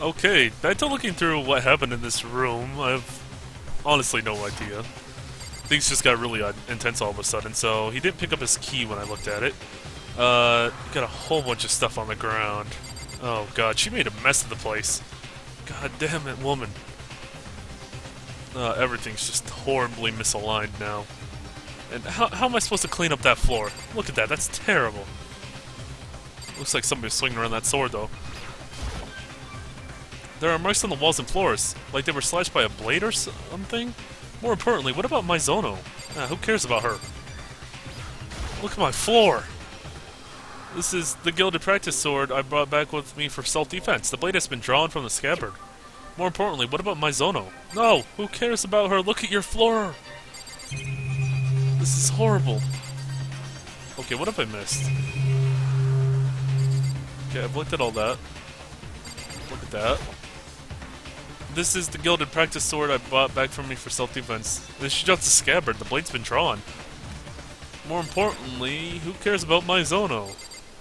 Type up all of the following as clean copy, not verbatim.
Okay, back to looking through what happened in this room. I have honestly no idea. Things just got really intense all of a sudden, so he didn't pick up his key when I looked at it. Got a whole bunch of stuff on the ground. Oh god, she made a mess of the place. God damn it, woman. Everything's just horribly misaligned now. And how am I supposed to clean up that floor? Look at that, that's terrible. Looks like somebody's swinging around that sword, though. There are marks on the walls and floors, like they were slashed by a blade or something? More importantly, what about Maizono? Who cares about her? Look at my floor! This is the gilded practice sword I brought back with me for self-defense. The blade has been drawn from the scabbard. More importantly, what about Maizono? No! Who cares about her? Look at your floor! This is horrible. Okay, what have I missed? Okay, I've looked at all that. Look at that. This is the gilded practice sword I bought back from me for self-defense. This is just a scabbard. The blade's been drawn. More importantly, who cares about Maizono?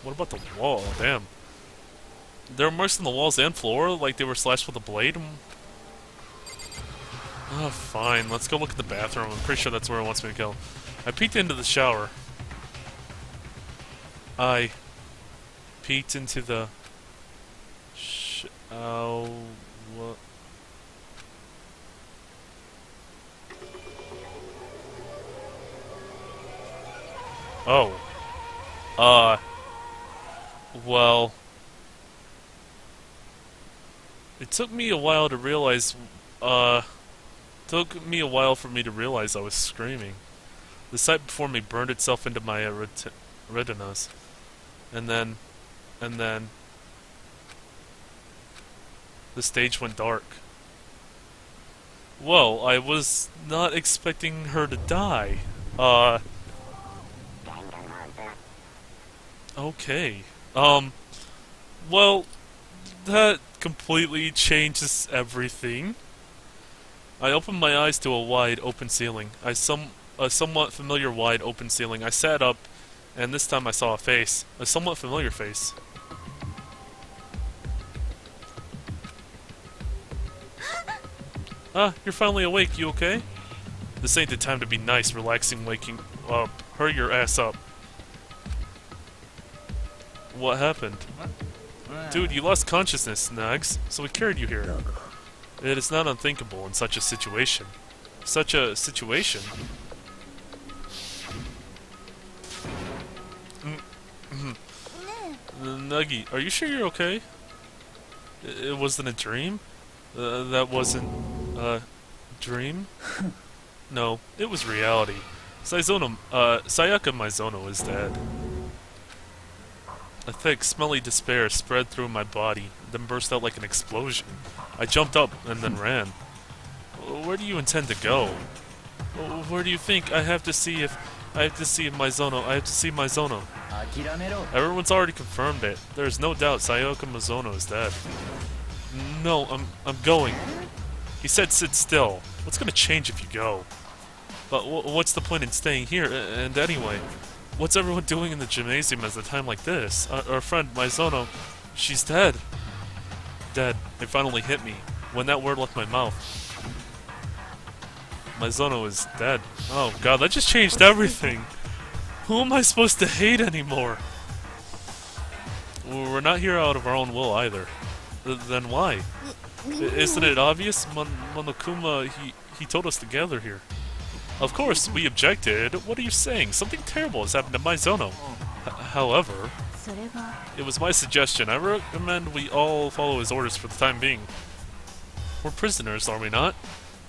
What about the wall? Damn. There are marks on the walls and floor, like they were slashed with a blade. Oh, fine. Let's go look at the bathroom. I'm pretty sure that's where it wants me to go. I peeked into the shower. I peeked into the... what? Oh. Well... It took me a while to realize, took me a while for me to realize I was screaming. The sight before me burned itself into my retinas. And then, the stage went dark. Well, I was not expecting her to die. Okay. Well, that completely changes everything. I opened my eyes to a wide open ceiling. A somewhat familiar wide open ceiling. I sat up, and this time I saw a face. A somewhat familiar face. Ah, you're finally awake. You okay? This ain't the time to be nice, relaxing, waking up. Hurry your ass up. What happened? Dude, you lost consciousness, Nags, so we carried you here. It is not unthinkable in such a situation. Such a situation? Nuggy, are you sure you're okay? It wasn't a dream? That wasn't a dream? No, it was reality. Sayaka Maizono is dead. A thick, smelly despair spread through my body, then burst out like an explosion. I jumped up and then ran. Where do you intend to go? Where do you think? I have to see Maizono. I have to see Maizono. Everyone's already confirmed it. There is no doubt Sayaka Maizono is dead. No, I'm going. He said sit still. What's gonna change if you go? But what's the point in staying here? And anyway, what's everyone doing in the gymnasium at a time like this? Our friend Maizono, she's dead. Dead. It finally hit me when that word left my mouth. Maizono is dead. Oh god, that just changed everything. Who am I supposed to hate anymore? We're not here out of our own will either. Then why? Isn't it obvious? Monokuma, he told us to gather here. Of course, we objected. What are you saying? Something terrible has happened to Maizono. However, it was my suggestion. I recommend we all follow his orders for the time being. We're prisoners, are we not?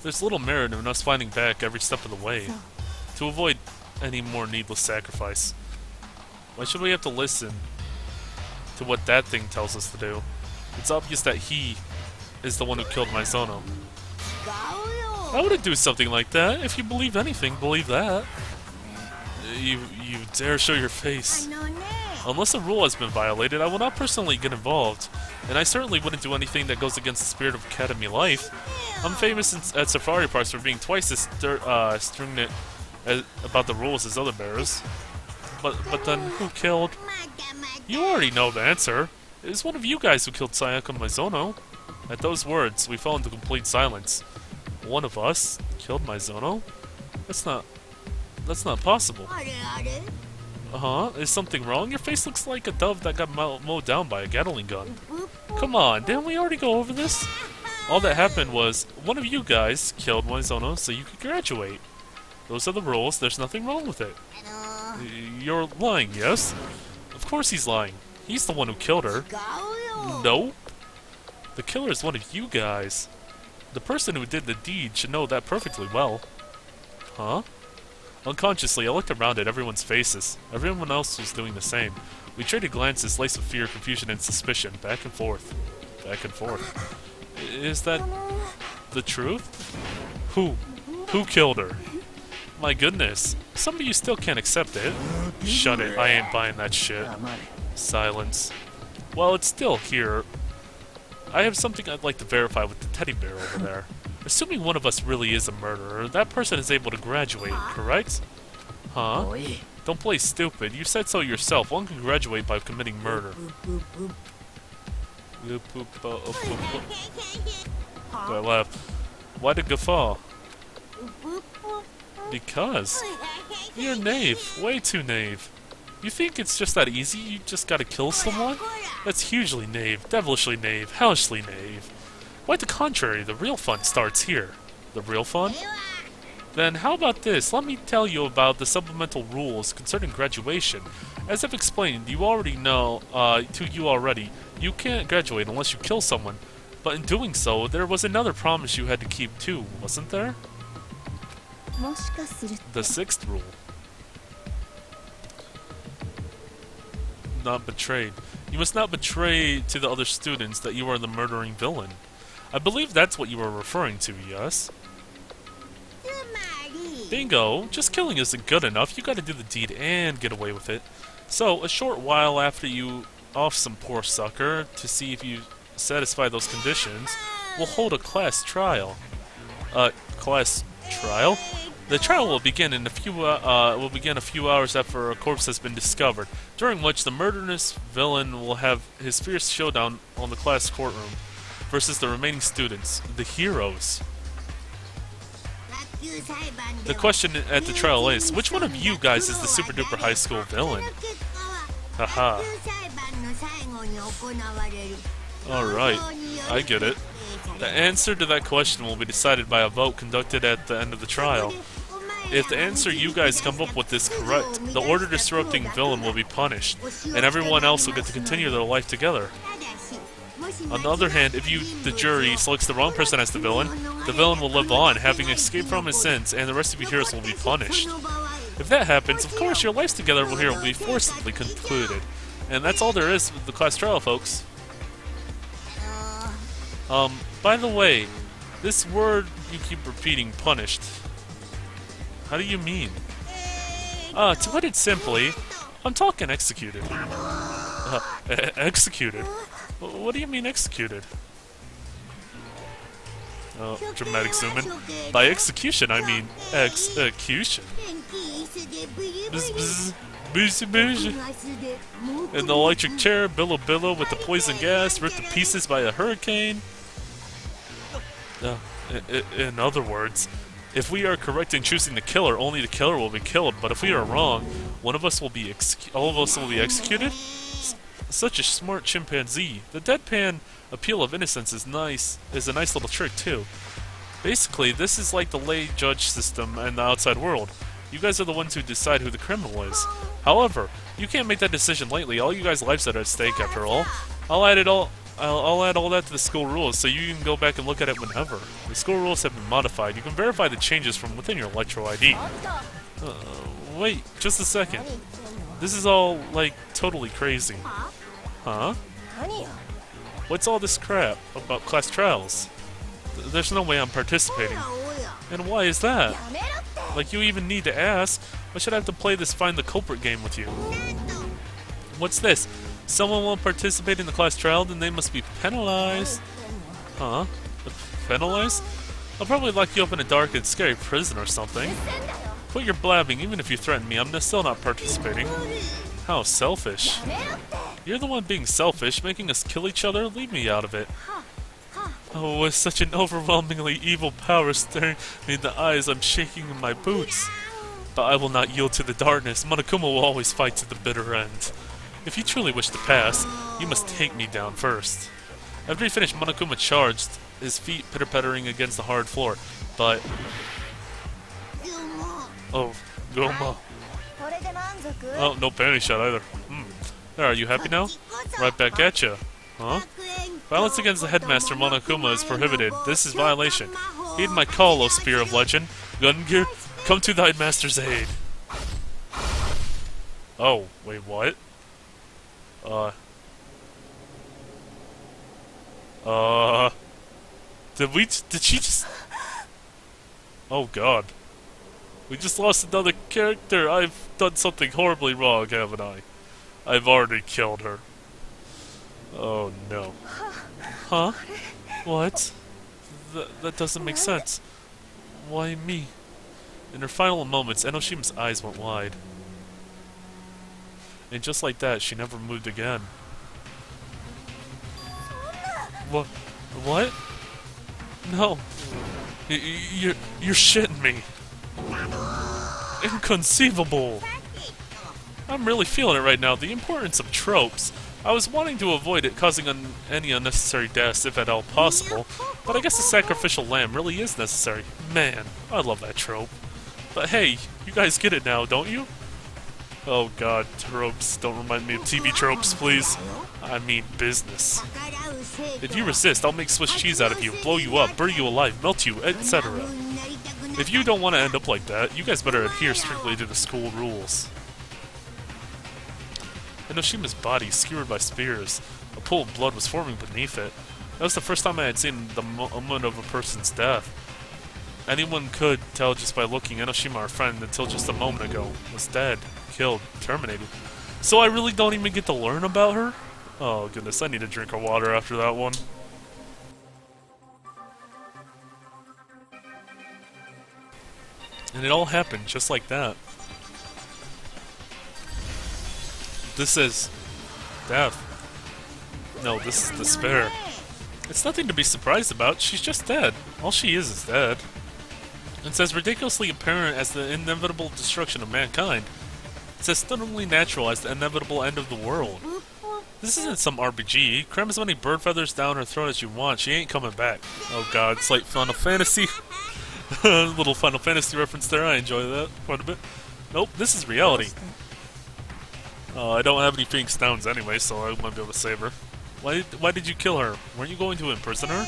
There's little merit in us fighting back every step of the way, to avoid any more needless sacrifice. Why should we have to listen to what that thing tells us to do? It's obvious that he is the one who killed Maizono. I wouldn't do something like that. If you believe anything, believe that. You dare show your face. Unless a rule has been violated, I will not personally get involved. And I certainly wouldn't do anything that goes against the spirit of Academy life. I'm famous at safari parks for being twice as stringent about the rules as other bearers. But then, who killed? You already know the answer. It was one of you guys who killed Sayaka Maizono. At those words, we fell into complete silence. One of us killed Mizono? That's not possible. Uh-huh, is something wrong? Your face looks like a dove that got mowed down by a Gatling gun. Come on, didn't we already go over this? All that happened was, one of you guys killed Mizono so you could graduate. Those are the rules, there's nothing wrong with it. You're lying, yes? Of course he's lying. He's the one who killed her. Nope. The killer is one of you guys. The person who did the deed should know that perfectly well. Huh? Unconsciously, I looked around at everyone's faces. Everyone else was doing the same. We traded glances laced with fear, confusion, and suspicion, back and forth. Back and forth. Is that the truth? Who killed her? My goodness. Some of you still can't accept it. Shut it, I ain't buying that shit. Silence. Well, it's still here. I have something I'd like to verify with the teddy bear over there. Assuming one of us really is a murderer, that person is able to graduate, correct? Huh? Don't play stupid. You said so yourself. One can graduate by committing murder. I laughed. Why the guffaw? Because. You're knave. Way too knave. You think it's just that easy? You just gotta kill someone? That's hugely knave, devilishly knave, hellishly knave. Quite the contrary, the real fun starts here. The real fun? Then how about this? Let me tell you about the supplemental rules concerning graduation. As I've explained, you already know, you can't graduate unless you kill someone. But in doing so, there was another promise you had to keep too, wasn't there? The sixth rule. Not betrayed. You must not betray to the other students that you are the murdering villain. I believe that's what you were referring to, yes? Bingo! Just killing isn't good enough. You gotta do the deed and get away with it. So, a short while after you off some poor sucker to see if you satisfy those conditions, we'll hold a class trial. Class trial? The trial will begin in a few hours after a corpse has been discovered, during which the murderous villain will have his fierce showdown on the class courtroom versus the remaining students, the heroes. The question at the trial is, which one of you guys is the super duper high school villain? Haha. Alright, I get it. The answer to that question will be decided by a vote conducted at the end of the trial. If the answer you guys come up with is correct, the order disrupting villain will be punished, and everyone else will get to continue their life together. On the other hand, if you, the jury, selects the wrong person as the villain will live on, having escaped from his sins, and the rest of you heroes will be punished. If that happens, of course your lives together here will be forcibly concluded. And that's all there is with the class trial, folks. By the way, this word you keep repeating, punished. How do you mean? To put it simply, I'm talking executed. Executed? What do you mean executed? Oh, dramatic zoom in. By execution, I mean execution. Bzz, bzz, boozy boozy. In the electric chair, billow billow with the poison gas, ripped to pieces by a hurricane. In other words, if we are correct in choosing the killer, only the killer will be killed. But if we are wrong, one of us will be all of us will be executed. Such a smart chimpanzee. The deadpan appeal of innocence is a nice little trick too. Basically, this is like the lay judge system in the outside world. You guys are the ones who decide who the criminal is. However, you can't make that decision lightly. All you guys' lives are at stake, after all. I'll add all that to the school rules, so you can go back and look at it whenever. The school rules have been modified. You can verify the changes from within your Electro ID. Wait, just a second. This is all, like, totally crazy. Huh? What's all this crap about class trials? There's no way I'm participating. And why is that? Like, you even need to ask. Why should I have to play this find the culprit game with you? What's this? Someone won't participate in the class trial, then they must be penalized. Huh? Penalized? I'll probably lock you up in a dark and scary prison or something. Quit your blabbing, even if you threaten me, I'm still not participating. How selfish. You're the one being selfish, making us kill each other? Leave me out of it. Oh, with such an overwhelmingly evil power staring me in the eyes, I'm shaking in my boots. But I will not yield to the darkness. Monokuma will always fight to the bitter end. If you truly wish to pass, you must take me down first. After he finished, Monokuma charged, his feet pitter-pattering against the hard floor. But... oh, Goma. Oh, no panty shot either. There, are you happy now? Right back at ya. Huh? Violence against the headmaster Monokuma is prohibited. This is violation. Heed my call, O Spear of Legend. Gungear, come to thy master's aid. Oh, wait, what? Did she just... oh god. We just lost another character. I've done something horribly wrong, haven't I? I've already killed her. Oh no. Huh? What? That doesn't make sense. Why me? In her final moments, Enoshima's eyes went wide. And just like that, she never moved again. What? What? No. You're shitting me. Inconceivable. I'm really feeling it right now. The importance of tropes. I was wanting to avoid it causing any unnecessary deaths if at all possible, but I guess the sacrificial lamb really is necessary. Man, I love that trope. But hey, you guys get it now, don't you? Oh god, tropes. Don't remind me of TV tropes, please. I mean business. If you resist, I'll make Swiss cheese out of you, blow you up, bury you alive, melt you, etc. If you don't want to end up like that, you guys better adhere strictly to the school rules. Enoshima's body, skewered by spears. A pool of blood was forming beneath it. That was the first time I had seen the moment of a person's death. Anyone could tell just by looking. Enoshima, our friend, until just a moment ago, was dead, killed, terminated. So I really don't even get to learn about her? Oh goodness, I need a drink of water after that one. And it all happened just like that. This is death. No, this is despair. It's nothing to be surprised about. She's just dead. All she is dead. It's as ridiculously apparent as the inevitable destruction of mankind. It's as stunningly natural as the inevitable end of the world. This isn't some RPG. Cram as many bird feathers down her throat as you want. She ain't coming back. Oh god, it's like Final Fantasy. Little Final Fantasy reference there. I enjoy that quite a bit. Nope, this is reality. I don't have any pink stones anyway, so I might be able to save her. Why did you kill her? Weren't you going to imprison her?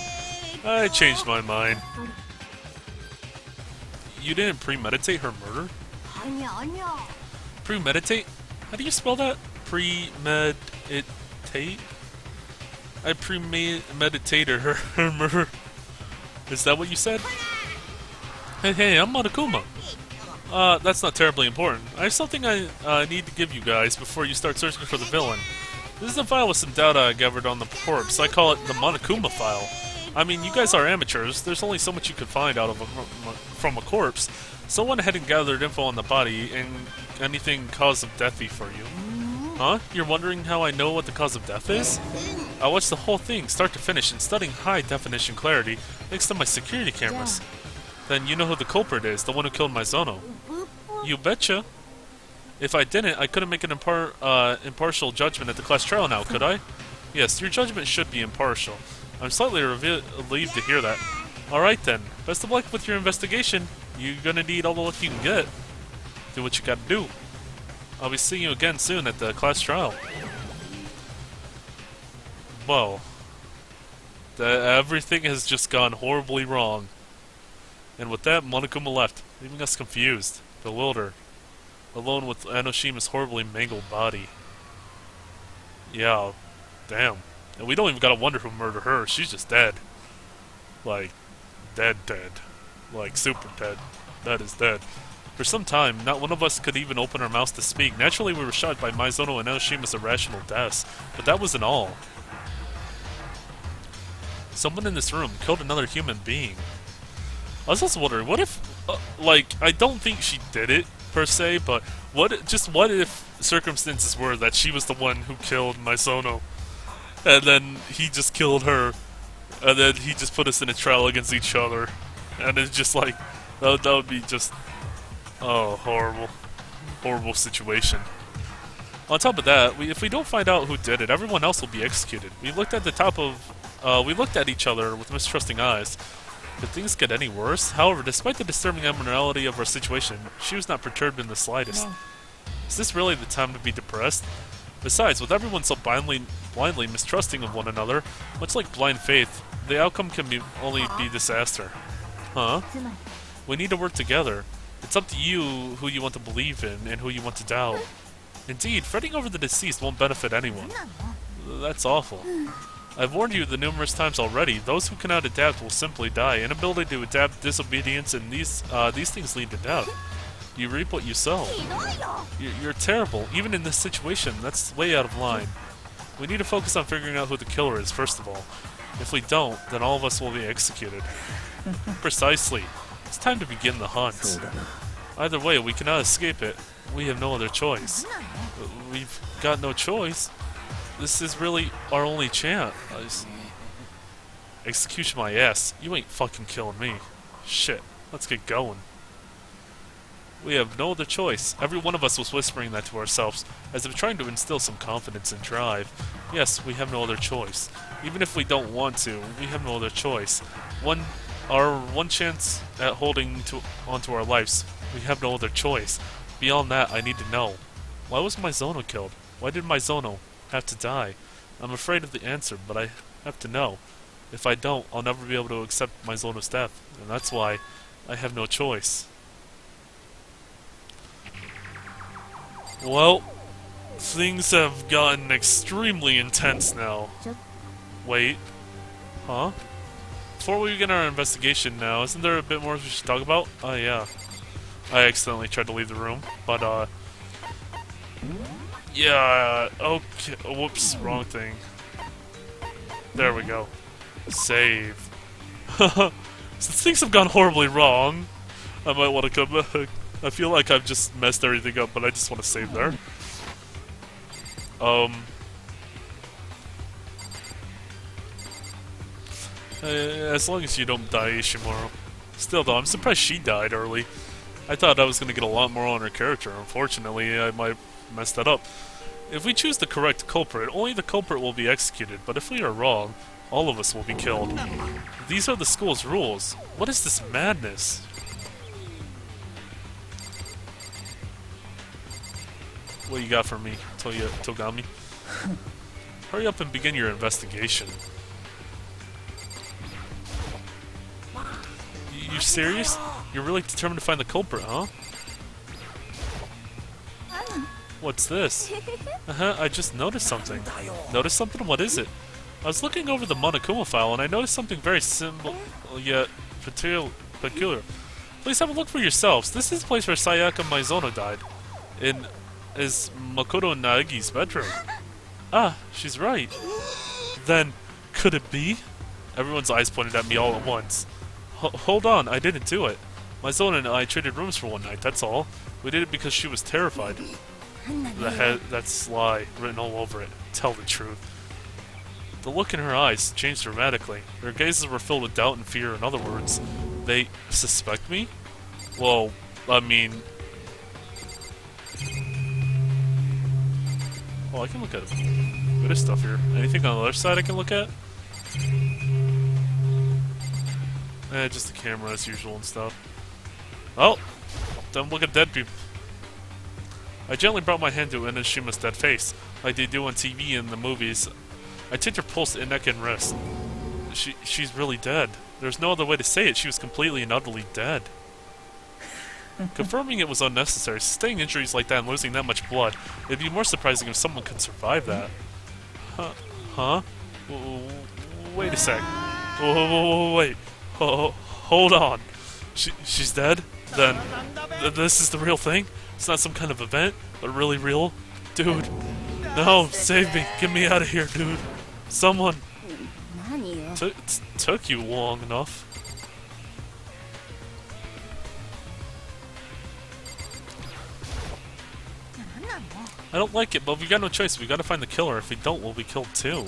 I changed my mind. You didn't premeditate her murder? Premeditate? How do you spell that? Premeditate? I premeditated her murder. Is that what you said? Hey, I'm Monokuma. That's not terribly important. I have something I need to give you guys before you start searching for the villain. This is a file with some data I gathered on the corpse. I call it the Monokuma file. I mean, you guys are amateurs. There's only so much you could find out of from a corpse. So I went ahead and gathered info on the body and anything cause of deathy for you. Huh? You're wondering how I know what the cause of death is? I watched the whole thing, start to finish, in studying high-definition clarity next to my security cameras. Then you know who the culprit is, the one who killed my Zono. You betcha. If I didn't, I couldn't make an impartial judgment at the class trial now, could I? Yes, your judgment should be impartial. I'm slightly relieved to hear that. Alright then, best of luck with your investigation. You're gonna need all the luck you can get. Do what you gotta do. I'll be seeing you again soon at the class trial. Well, everything has just gone horribly wrong. And with that, Monokuma left, leaving us confused, bewildered, alone with Enoshima's horribly mangled body. Yeah, damn. And we don't even gotta wonder who murdered her, she's just dead. Like, dead. Like, super dead. That is dead. For some time, not one of us could even open our mouths to speak. Naturally, we were shocked by Maizono and Enoshima's irrational deaths, but that wasn't all. Someone in this room killed another human being. I was also wondering, what if, like, I don't think she did it, per se, but what if circumstances were that she was the one who killed Maizono, and then he just killed her, And then he just put us in a trial against each other. And it's just like, that would be just, oh, horrible. Horrible situation. On top of that, if we don't find out who did it, everyone else will be executed. We looked at each other with mistrusting eyes. Could things get any worse? However, despite the disturbing abnormality of our situation, she was not perturbed in the slightest. Is this really the time to be depressed? Besides, with everyone so blindly mistrusting of one another, much like blind faith, the outcome can only be disaster. Huh? We need to work together. It's up to you who you want to believe in and who you want to doubt. Indeed, fretting over the deceased won't benefit anyone. That's awful. I've warned you the numerous times already. Those who cannot adapt will simply die. Inability to adapt, disobedience, and these things lead to doubt. You reap what you sow. You're terrible. Even in this situation, that's way out of line. We need to focus on figuring out who the killer is, first of all. If we don't, then all of us will be executed. Precisely. It's time to begin the hunt. Either way, we cannot escape it. We have no other choice. We've got no choice. This is really our only chance. Execution my ass. You ain't fucking killing me. Shit. Let's get going. We have no other choice. Every one of us was whispering that to ourselves, as if trying to instill some confidence and drive. Yes, we have no other choice. Even if we don't want to, we have no other choice. Our one chance at holding onto our lives. We have no other choice. Beyond that, I need to know. Why was Mizono killed? Why did Mizono have to die? I'm afraid of the answer, but I have to know. If I don't, I'll never be able to accept Mizono's death, and that's why I have no choice. Well, things have gotten extremely intense now. Wait. Huh? Before we begin our investigation now, isn't there a bit more we should talk about? Oh, yeah. I accidentally tried to leave the room, but, yeah, okay, whoops, wrong thing. There we go. Save. Since things have gone horribly wrong, I might want to come back. I feel like I've just messed everything up, but I just want to save there. As long as you don't die, Ishimaro. Still though, I'm surprised she died early. I thought I was going to get a lot more on her character. Unfortunately, I might mess that up. If we choose the correct culprit, only the culprit will be executed, but if we are wrong, all of us will be killed. These are the school's rules. What is this madness? What you got for me, Togami? Hurry up and begin your investigation. You serious? You're really determined to find the culprit, huh? What's this? I just noticed something. Noticed something? What is it? I was looking over the Monokuma file and I noticed something very simple yet peculiar. Please have a look for yourselves. This is the place where Sayaka Mizono died. Is Makoto Nagi's bedroom. Ah, she's right. Then, could it be? Everyone's eyes pointed at me all at once. Hold on, I didn't do it. Mizono and I traded rooms for one night, that's all. We did it because she was terrified. That's lie, written all over it. Tell the truth. The look in her eyes changed dramatically. Her gazes were filled with doubt and fear. In other words, they suspect me? Well, I mean... Oh, I can look at a bit of stuff here. Anything on the other side I can look at? Just the camera as usual and stuff. Oh! Don't look at dead people. I gently brought my hand to Inishima's dead face, like they do on TV and the movies. I tipped her pulse in neck and wrist. She's really dead. There's no other way to say it. She was completely and utterly dead. Confirming it was unnecessary. Sustaining injuries like that and losing that much blood, it'd be more surprising if someone could survive that. Huh? Wait a sec. Wait. Hold on. She's dead? Then this is the real thing? It's not some kind of event, but really real? Dude. No, save me. Get me out of here, dude. Someone. Took you long enough. I don't like it, but we got no choice. We gotta find the killer. If we don't, we'll be killed too.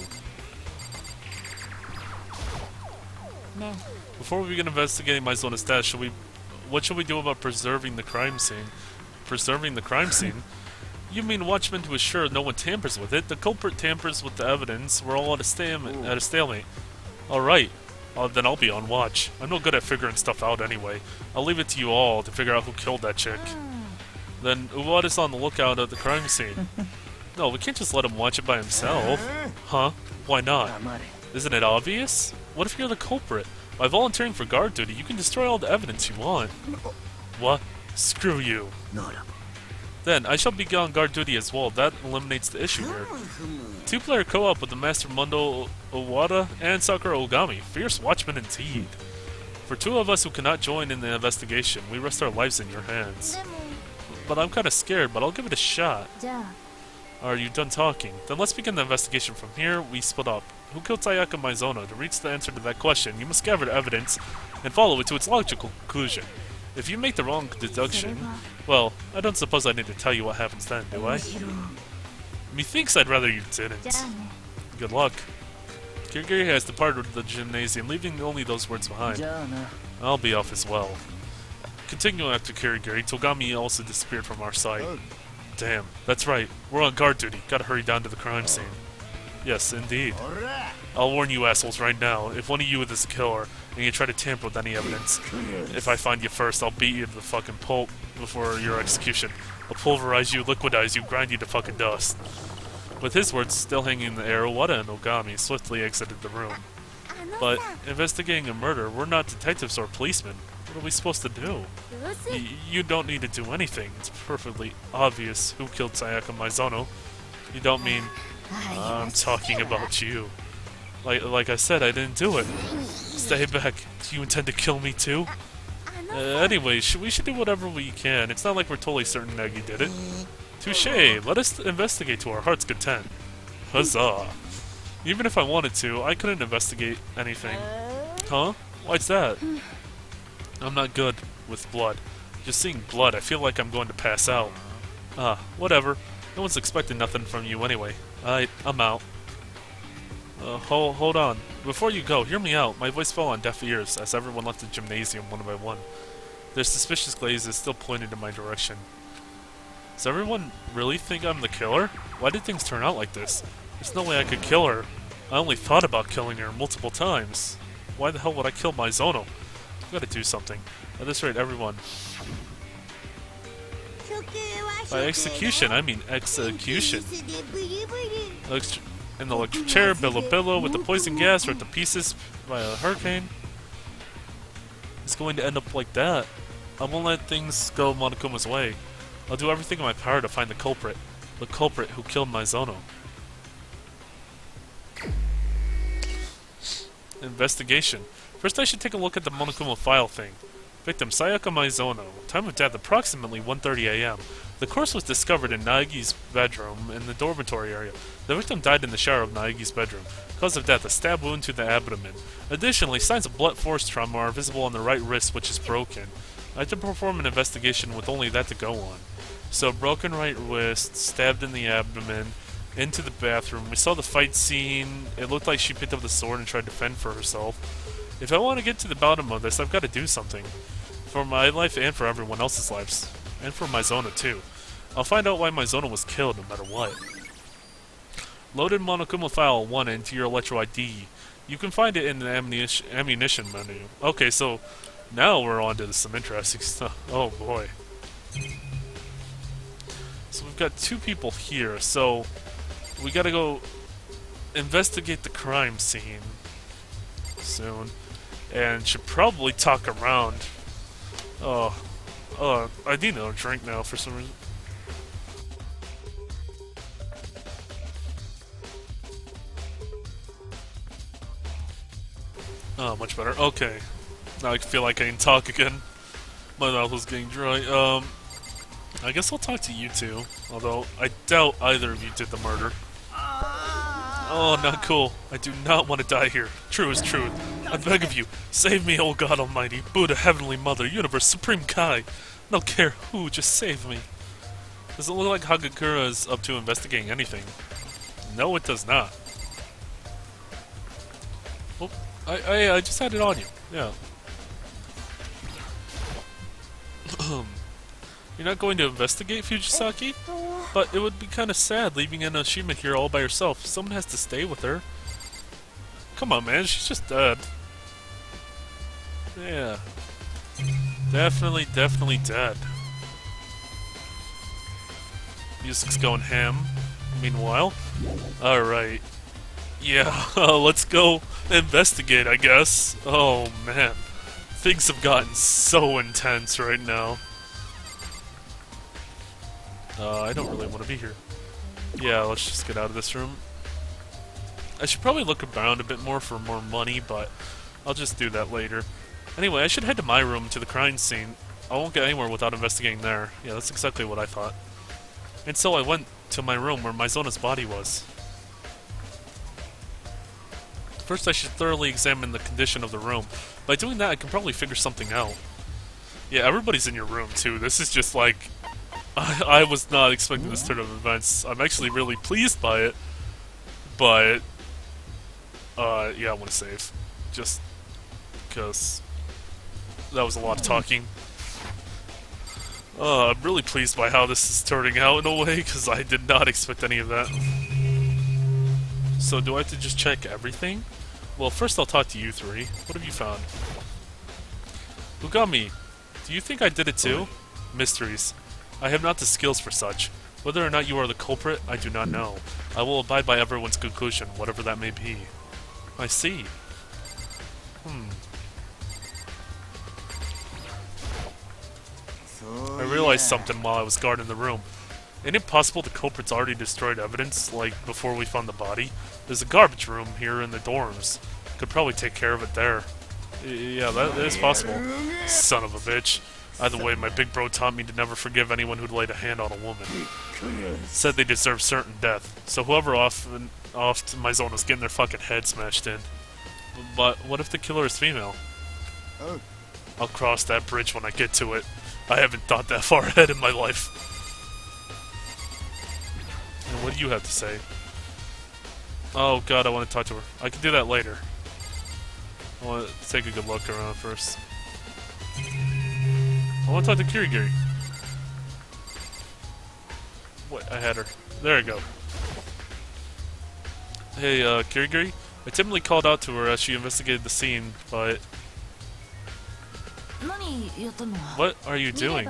Before we begin investigating Maizona's death, what should we do about preserving the crime scene? Preserving the crime scene? You mean watchmen to assure no one tampers with it? The culprit tampers with the evidence. We're all at a stalemate. Alright. Then I'll be on watch. I'm no good at figuring stuff out anyway. I'll leave it to you all to figure out who killed that chick. Then Uwada's on the lookout at the crime scene. No, we can't just let him watch it by himself. Huh? Why not? Isn't it obvious? What if you're the culprit? By volunteering for guard duty, you can destroy all the evidence you want. What? Screw you. Then, I shall be on guard duty as well. That eliminates the issue here. Two-player co-op with the Master Mundo Owada and Sakura Ogami. Fierce watchmen indeed. For two of us who cannot join in the investigation, we rest our lives in your hands. But I'm kinda scared, but I'll give it a shot. Are you done talking? Then let's begin the investigation from here. We split up. Who killed Sayaka Maizono? To reach the answer to that question, you must gather the evidence and follow it to its logical conclusion. If you make the wrong deduction, well, I don't suppose I need to tell you what happens then, do I? Methinks I'd rather you didn't. Good luck. Kirigiri has departed the gymnasium, leaving only those words behind. I'll be off as well. Continuing after Kirigiri, Togami also disappeared from our sight. Damn, that's right. We're on guard duty. Gotta hurry down to the crime scene. Yes, indeed. I'll warn you assholes right now. If one of you is a killer, and you try to tamper with any evidence, if I find you first, I'll beat you to the fucking pulp before your execution. I'll pulverize you, liquidize you, grind you to fucking dust. With his words still hanging in the air, Wada and Ogami swiftly exited the room. But investigating a murder, we're not detectives or policemen. What are we supposed to do? You don't need to do anything. It's perfectly obvious who killed Sayaka Maizono. You don't mean... I'm talking about you. Like I said, I didn't do it. Stay back. Do you intend to kill me too? Anyway, we should do whatever we can. It's not like we're totally certain Nagi did it. Touché! Let us investigate to our heart's content. Huzzah! Even if I wanted to, I couldn't investigate anything. Huh? Why's that? I'm not good with blood. Just seeing blood, I feel like I'm going to pass out. Whatever. No one's expecting nothing from you anyway. I'm out. Hold on. Before you go, hear me out. My voice fell on deaf ears as everyone left the gymnasium one by one. Their suspicious glazes still pointed in my direction. Does everyone really think I'm the killer? Why did things turn out like this? There's no way I could kill her. I only thought about killing her multiple times. Why the hell would I kill Maizono? I've got to do something. At this rate, everyone. By execution, I mean execution. In the electric chair, Billo with the poison gas ripped to pieces by a hurricane. It's going to end up like that. I won't let things go Monokuma's way. I'll do everything in my power to find the culprit who killed Maizono. Investigation. First I should take a look at the Monokuma file thing. Victim Sayaka Maizono. Time of death approximately 1:30 a.m. The corpse was discovered in Naegi's bedroom in the dormitory area. The victim died in the shower of Naegi's bedroom. Cause of death, a stab wound to the abdomen. Additionally, signs of blunt force trauma are visible on the right wrist, which is broken. I had to perform an investigation with only that to go on. So, broken right wrist, stabbed in the abdomen, into the bathroom. We saw the fight scene. It looked like she picked up the sword and tried to fend for herself. If I want to get to the bottom of this, I've got to do something. For my life and for everyone else's lives. And for Maizono too. I'll find out why Maizono was killed no matter what. Loaded Monokuma File 1 into your Electro ID. You can find it in the ammunition menu. Okay, so now we're on to some interesting stuff. Oh boy. So we've got two people here, so we gotta go investigate the crime scene soon. And should probably talk around. I need another drink now for some reason. Oh, much better. Okay. Now I feel like I can talk again. My mouth was getting dry. I guess I'll talk to you two. Although, I doubt either of you did the murder. Oh, not cool. I do not want to die here. True is truth. I beg of you, save me, O God Almighty, Buddha, Heavenly Mother, Universe, Supreme Kai. I don't care who, just save me. Does it look like Hagakura is up to investigating anything? No, it does not. Oh, I just had it on you. Yeah. You're not going to investigate Fujisaki? But it would be kind of sad leaving Enoshima here all by herself. Someone has to stay with her. Come on, man. She's just dead. Yeah. Definitely dead. Music's going ham. Meanwhile. Alright. Yeah, let's go investigate, I guess. Oh, man. Things have gotten so intense right now. I don't really want to be here. Yeah, let's just get out of this room. I should probably look around a bit more for more money, but I'll just do that later. Anyway, I should head to my room to the crime scene. I won't get anywhere without investigating there. Yeah, that's exactly what I thought. And so I went to my room where Maizono's body was. First, I should thoroughly examine the condition of the room. By doing that, I can probably figure something out. Yeah, everybody's in your room, too. This is just like... I was not expecting this turn of events. I'm actually really pleased by it. But... yeah, I want to save. Just... because... that was a lot of talking. I'm really pleased by how this is turning out in a way, because I did not expect any of that. So do I have to just check everything? Well, first I'll talk to you three. What have you found? Ugami, do you think I did it too? Mysteries. I have not the skills for such. Whether or not you are the culprit, I do not know. I will abide by everyone's conclusion, whatever that may be. I see. I realized something while I was guarding the room. Ain't it possible the culprit's already destroyed evidence, like before we found the body? There's a garbage room here in the dorms. Could probably take care of it there. Yeah, that is possible. Son of a bitch. Either way, my big bro taught me to never forgive anyone who'd laid a hand on a woman. Said they deserve certain death. So whoever off to Maizono's getting their fucking head smashed in. But what if the killer is female? I'll cross that bridge when I get to it. I haven't thought that far ahead in my life. And what do you have to say? Oh god, I want to talk to her. I can do that later. I want to take a good look around first. I want to talk to Kirigiri. Wait, I had her. There we go. Hey, Kirigiri? I timidly called out to her as she investigated the scene, but... What are you doing?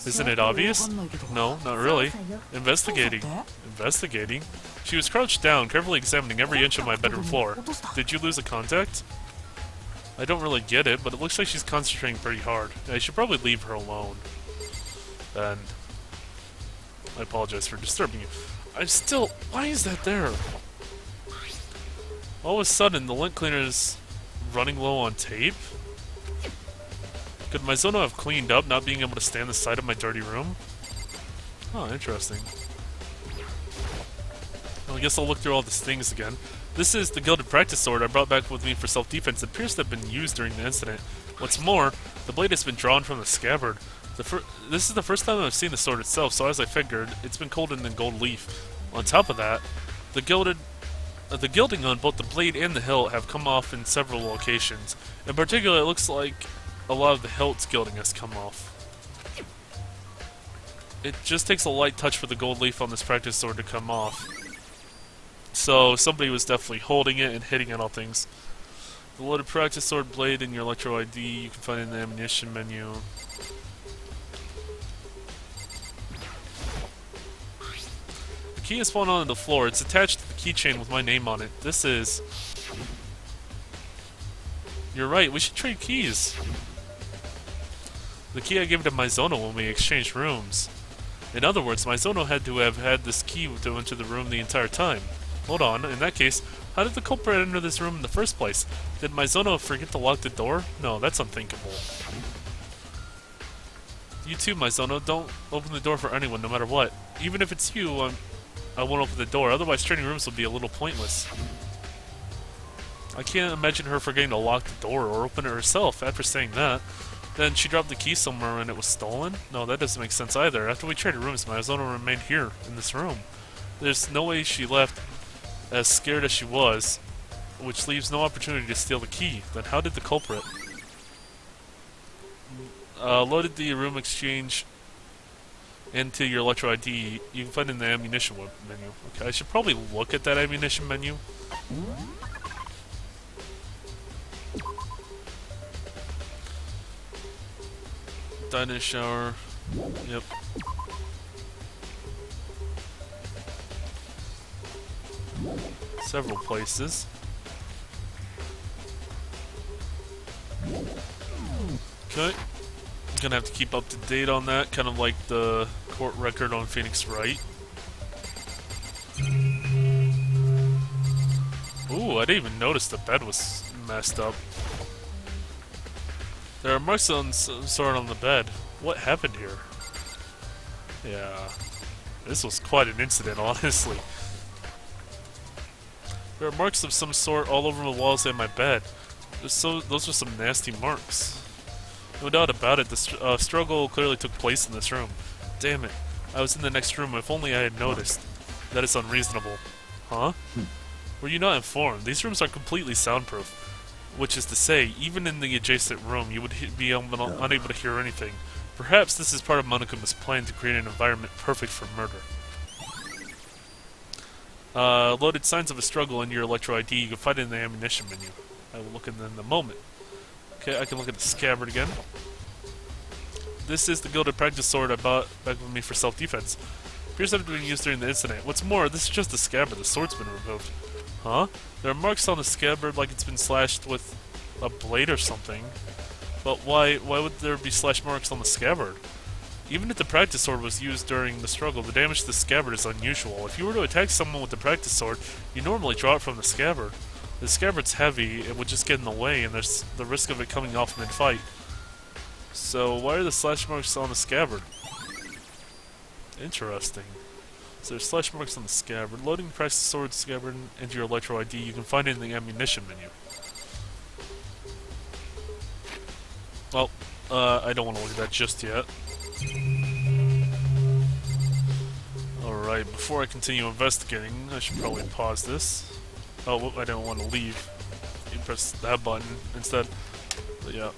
Isn't it obvious? No, not really. Investigating. Investigating? She was crouched down, carefully examining every inch of my bedroom floor. Did you lose a contact? I don't really get it, but it looks like she's concentrating pretty hard. I should probably leave her alone. And I apologize for disturbing you. I'm still... Why is that there? All of a sudden, the lint cleaner is running low on tape? Could Maizono have cleaned up, not being able to stand the sight of my dirty room? Oh, interesting. Well, I guess I'll look through all these things again. This is the gilded practice sword I brought back with me for self-defense. It appears to have been used during the incident. What's more, the blade has been drawn from the scabbard. This is the first time I've seen the sword itself, so as I figured, it's been coated in gold leaf. On top of that, the gilding on both the blade and the hilt have come off in several locations. In particular, it looks like a lot of the hilt's gilding has come off. It just takes a light touch for the gold leaf on this practice sword to come off. So somebody was definitely holding it and hitting it on things. The loaded practice sword blade in your Electro ID you can find in the ammunition menu. The key is fallen onto the floor. It's attached to the keychain with my name on it. This is... You're right, we should trade keys. The key I gave to Maizono when we exchanged rooms. In other words, Maizono had to have had this key to enter the room the entire time. Hold on, in that case, how did the culprit enter this room in the first place? Did Maizono forget to lock the door? No, that's unthinkable. You too, Maizono, don't open the door for anyone, no matter what. Even if it's you, I won't open the door, otherwise trading rooms will be a little pointless. I can't imagine her forgetting to lock the door or open it herself after saying that. Then she dropped the key somewhere and it was stolen? No, that doesn't make sense either. After we traded rooms, Maizono remained here, in this room. There's no way she left, as scared as she was, which leaves no opportunity to steal the key. Then how did the culprit? Loaded the room exchange into your Electro ID. You can find it in the ammunition menu. Okay, I should probably look at that ammunition menu. Dine-in shower. Yep. Several places. Okay. Gonna have to keep up to date on that, kind of like the court record on Phoenix Wright. Ooh, I didn't even notice the bed was messed up. There are marks on some sort on the bed. What happened here? Yeah, this was quite an incident, honestly. There are marks of some sort all over the walls and my bed. Those are some nasty marks. No doubt about it, the struggle clearly took place in this room. Damn it. I was in the next room, if only I had noticed. That is unreasonable. Huh? Were you not informed? These rooms are completely soundproof. Which is to say, even in the adjacent room, you would be unable to hear anything. Perhaps this is part of Monokuma's plan to create an environment perfect for murder. Loaded signs of a struggle in your Electro ID. You can find it in the ammunition menu. I will look at them in a moment. Okay, I can look at the scabbard again. This is the gilded practice sword I bought back with me for self-defense. Appears to have been used during the incident. What's more, this is just the scabbard. The sword's been removed. Huh? There are marks on the scabbard like it's been slashed with a blade or something. But why would there be slash marks on the scabbard? Even if the practice sword was used during the struggle, the damage to the scabbard is unusual. If you were to attack someone with the practice sword, you normally draw it from the scabbard. The scabbard's heavy, it would just get in the way, and there's the risk of it coming off mid-fight. So, why are the slash marks on the scabbard? Interesting. So there's slash marks on the scabbard. Loading the practice sword scabbard into your Electro ID, you can find it in the ammunition menu. Well, I don't want to look at that just yet. Alright, before I continue investigating, I should probably pause this. Oh, I don't want to leave. You press that button instead. But yeah.